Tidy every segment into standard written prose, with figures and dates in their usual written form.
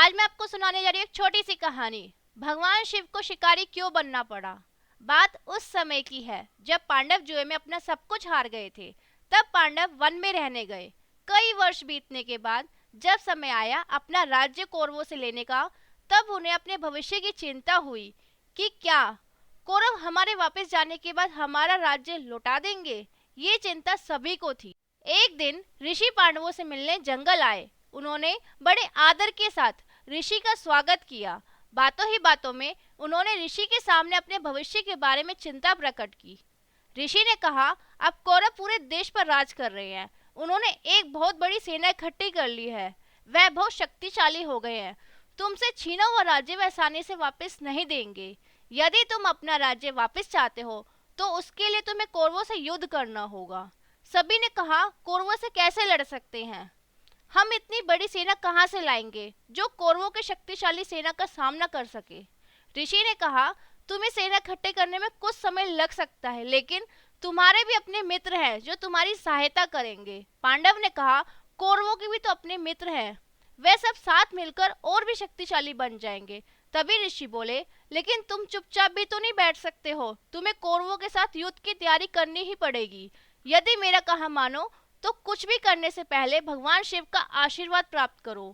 आज मैं आपको सुनाने जा रही हूँ एक छोटी सी कहानी। भगवान शिव को शिकारी क्यों बनना पड़ा। बात उस समय की है जब पांडव जुए में अपना सब कुछ हार गए थे। तब पांडव वन में रहने गए। कई वर्ष बीतने के बाद जब समय आया अपना राज्य कौरवों से लेने का, तब उन्हें अपने भविष्य की चिंता हुई कि क्या कौरव हमारे वापस जाने के बाद हमारा राज्य लौटा देंगे। ये चिंता सभी को थी। एक दिन ऋषि पांडवों से मिलने जंगल आए। उन्होंने बड़े आदर के साथ ऋषि का स्वागत किया। बातों ही बातों में उन्होंने ऋषि के सामने अपने भविष्य के बारे में चिंता प्रकट की। ऋषि ने कहा, अब कौरव पूरे देश पर राज कर रहे हैं। उन्होंने एक बहुत बड़ी सेना इकट्ठी कर ली है। वह बहुत शक्तिशाली हो गए हैं। तुमसे छीना हुआ राज्य वह आसानी से वापस नहीं देंगे। यदि तुम अपना राज्य वापस चाहते हो तो उसके लिए तुम्हें कौरवों से युद्ध करना होगा। सभी ने कहा, कौरवों से कैसे लड़ सकते हैं? हम इतनी बड़ी सेना कहां से लाएंगे जो कौरवों के शक्तिशाली सेना का सामना कर सके। ऋषि ने कहा, तुम्हें सेना इकट्ठे करने में कुछ समय लग सकता है, लेकिन तुम्हारे भी अपने मित्र हैं जो तुम्हारी सहायता करेंगे। पांडव ने कहा, कौरवों के भी तो अपने मित्र हैं। वे सब साथ मिलकर और भी शक्तिशाली बन जाएंगे। तभी ऋषि बोले, लेकिन तुम चुपचाप भी तो नहीं बैठ सकते हो। तुम्हें कौरवों के साथ युद्ध की तैयारी करनी ही पड़ेगी। यदि मेरा कहा मानो तो कुछ भी करने से पहले भगवान शिव का आशीर्वाद प्राप्त करो।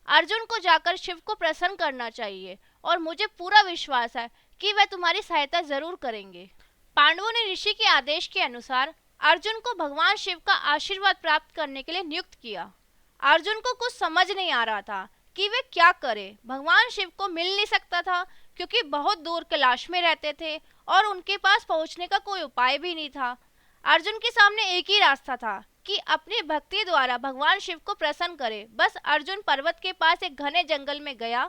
अर्जुन को जाकर शिव को प्रसन्न करना चाहिए और मुझे पूरा विश्वास है कि वह तुम्हारी सहायता जरूर करेंगे। पांडवों ने ऋषि के आदेश के अनुसार अर्जुन को भगवान शिव का आशीर्वाद प्राप्त करने के लिए नियुक्त किया। अर्जुन को कुछ समझ नहीं आ रहा था कि वे क्या करे। भगवान शिव को मिल नहीं सकता था क्योंकि बहुत दूर कैलाश में रहते थे और उनके पास पहुंचने का कोई उपाय भी नहीं था। अर्जुन के सामने एक ही रास्ता था कि अपनी भक्ति द्वारा भगवान शिव को प्रसन्न करे। बस अर्जुन पर्वत के पास एक घने जंगल में गया।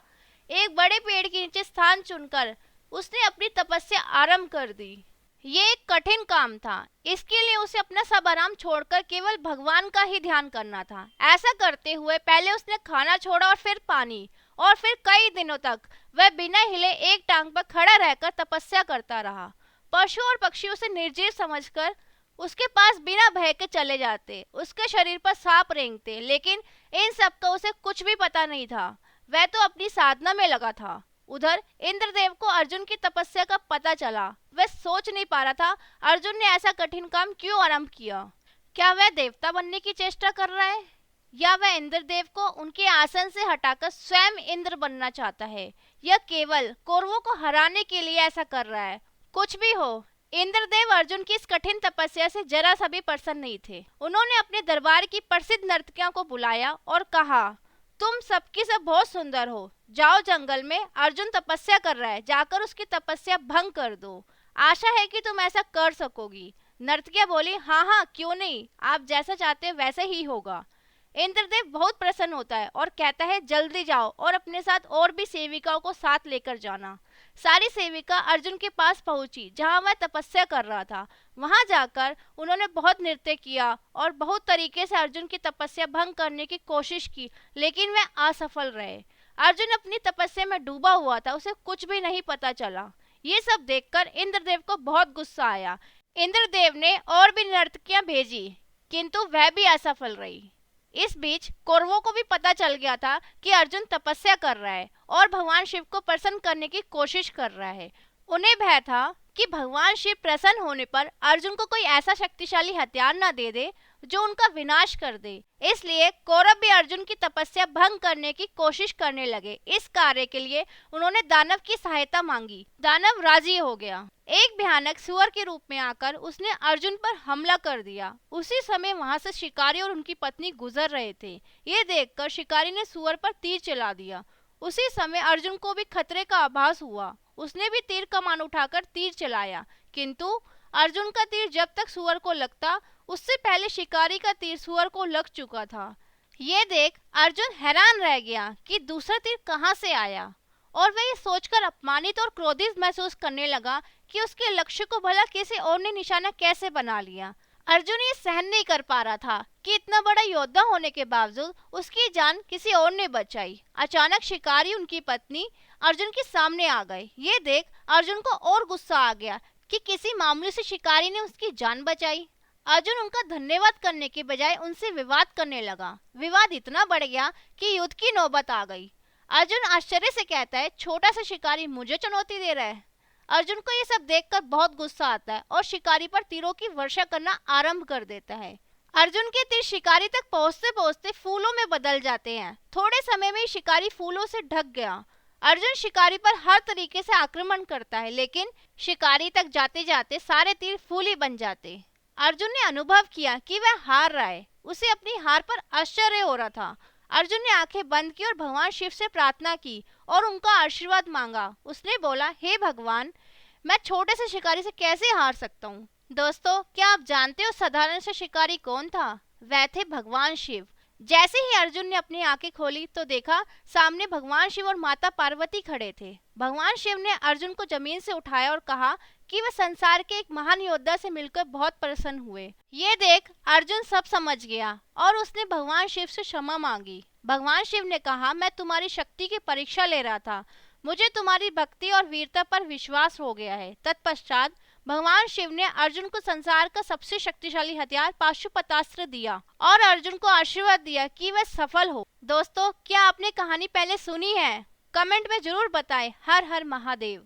एक बड़े पेड़ के नीचे स्थान चुनकर उसने अपनी तपस्या आरंभ कर दी। ये एक कठिन काम था। इसके लिए उसे अपना सब आराम छोड़कर केवल भगवान का ही ध्यान करना था। ऐसा करते हुए पहले उसने खाना छोड़ा और फिर पानी, और फिर कई दिनों तक वह बिना हिले एक टांग पर खड़ा रहकर तपस्या करता रहा। पशु और पक्षी उसे निर्जीव समझकर उसके पास बिना भय के चले जाते। उसके शरीर पर सांप रेंगते, लेकिन इन सब का उसे कुछ भी पता नहीं था। वह तो अपनी साधना में लगा था। उधर इंद्रदेव को अर्जुन की तपस्या का पता चला। वह सोच नहीं पा रहा था अर्जुन ने ऐसा कठिन काम क्यों आरंभ किया। क्या वह देवता बनने की चेष्टा कर रहा है, या वह इंद्रदेव को उनके आसन से हटाकर स्वयं इंद्र बनना चाहता है, या केवल कौरवों को हराने के लिए ऐसा कर रहा है। कुछ भी हो, इंद्रदेव अर्जुन की इस कठिन तपस्या से जरा सा भी प्रसन्न नहीं थे। उन्होंने अपने दरबार की प्रसिद्ध नर्तकियों को बुलाया और कहा, तुम सबकी सब बहुत सुंदर हो। जाओ, जंगल में अर्जुन तपस्या कर रहा है, जाकर उसकी तपस्या भंग कर दो। आशा है कि तुम ऐसा कर सकोगी। नर्तकियां बोली, हाँ हाँ, क्यों नहीं, आप जैसा चाहते हो वैसे ही होगा। इंद्रदेव बहुत प्रसन्न होता है और कहता है, जल्दी जाओ और अपने साथ और भी सेविकाओं को साथ लेकर जाना। सारी सेविका अर्जुन के पास पहुंची जहां वह तपस्या कर रहा था। वहां जाकर उन्होंने बहुत नृत्य किया और बहुत तरीके से अर्जुन की तपस्या भंग करने की कोशिश की, लेकिन वह असफल रहे। अर्जुन अपनी तपस्या में डूबा हुआ था, उसे कुछ भी नहीं पता चला। ये सब देखकर इंद्रदेव को बहुत गुस्सा आया। इंद्रदेव ने और भी नर्तकियां भेजी, किंतु वह भी असफल रही। इस बीच कौरवों को भी पता चल गया था कि अर्जुन तपस्या कर रहा है और भगवान शिव को प्रसन्न करने की कोशिश कर रहा है। उन्हें भय था कि भगवान शिव प्रसन्न होने पर अर्जुन को कोई ऐसा शक्तिशाली हथियार न दे दे जो उनका विनाश कर दे। इसलिए कौरव भी अर्जुन की तपस्या भंग करने की कोशिश करने लगे। इस कार्य के लिए उन्होंने दानव की सहायता मांगी। दानव राजी हो गया। एक भयानक सुअर के रूप में आकर उसने अर्जुन पर हमला कर दिया। उसी समय वहां से शिकारी और उनकी पत्नी गुजर रहे थे। ये देखकर शिकारी ने सुअर पर तीर चला दिया। उसी समय अर्जुन को भी खतरे का आभास हुआ। उसने भी तीर कमान उठाकर तीर चलाया, किंतु अर्जुन का तीर जब तक सुअर को लगता उससे पहले शिकारी का तीर सुअर को लग चुका था। ये देख अर्जुन हैरान रह गया कि दूसरा तीर कहां से आया, और वह ये सोचकर अपमानित और क्रोधित महसूस करने लगा कि उसके लक्ष्य को भला किसी और ने निशाना कैसे बना लिया। अर्जुन ये सहन नहीं कर पा रहा था कि इतना बड़ा योद्धा होने के बावजूद उसकी जान किसी और ने बचाई। अचानक शिकारी उनकी पत्नी अर्जुन के सामने आ गए। ये देख अर्जुन को और गुस्सा आ गया कि किसी मामूली से शिकारी ने उसकी जान बचाई। अर्जुन उनका धन्यवाद करने के बजाय उनसे विवाद करने लगा। विवाद इतना बढ़ गया कि युद्ध की नौबत आ गई। अर्जुन आश्चर्य से कहता है, छोटा सा शिकारी मुझे चुनौती दे रहा है। अर्जुन को ये सब देखकर बहुत गुस्सा आता है और शिकारी पर तीरों की वर्षा करना आरंभ कर देता है। अर्जुन के तीर शिकारी तक पहुंचते पहुंचते फूलों में बदल जाते हैं। थोड़े समय में शिकारी फूलों से ढक गया। अर्जुन शिकारी पर हर तरीके से आक्रमण करता है, लेकिन शिकारी तक जाते जाते सारे तीर फूल ही बन जाते। अर्जुन ने अनुभव किया कि वह हार रहा है। उसे अपनी हार पर आश्चर्य हो रहा था। अर्जुन ने आंखें बंद की और भगवान शिव से प्रार्थना की और उनका आशीर्वाद मांगा। उसने बोला, हे भगवान, मैं छोटे से शिकारी से कैसे हार सकता हूँ। दोस्तों, क्या आप जानते हो साधारण से शिकारी कौन था? वह थे भगवान शिव। जैसे ही अर्जुन ने अपनी आंखें खोली तो देखा सामने भगवान शिव और माता पार्वती खड़े थे। भगवान शिव ने अर्जुन को जमीन से उठाया और कहा कि वह संसार के एक महान योद्धा से मिलकर बहुत प्रसन्न हुए। ये देख अर्जुन सब समझ गया और उसने भगवान शिव से क्षमा मांगी। भगवान शिव ने कहा, मैं तुम्हारी शक्ति की परीक्षा ले रहा था, मुझे तुम्हारी भक्ति और वीरता पर विश्वास हो गया है। तत्पश्चात भगवान शिव ने अर्जुन को संसार का सबसे शक्तिशाली हथियार पाशुपतास्त्र दिया और अर्जुन को आशीर्वाद दिया कि वह सफल हो। दोस्तों, क्या आपने कहानी पहले सुनी है? कमेंट में जरूर बताएं। हर हर महादेव।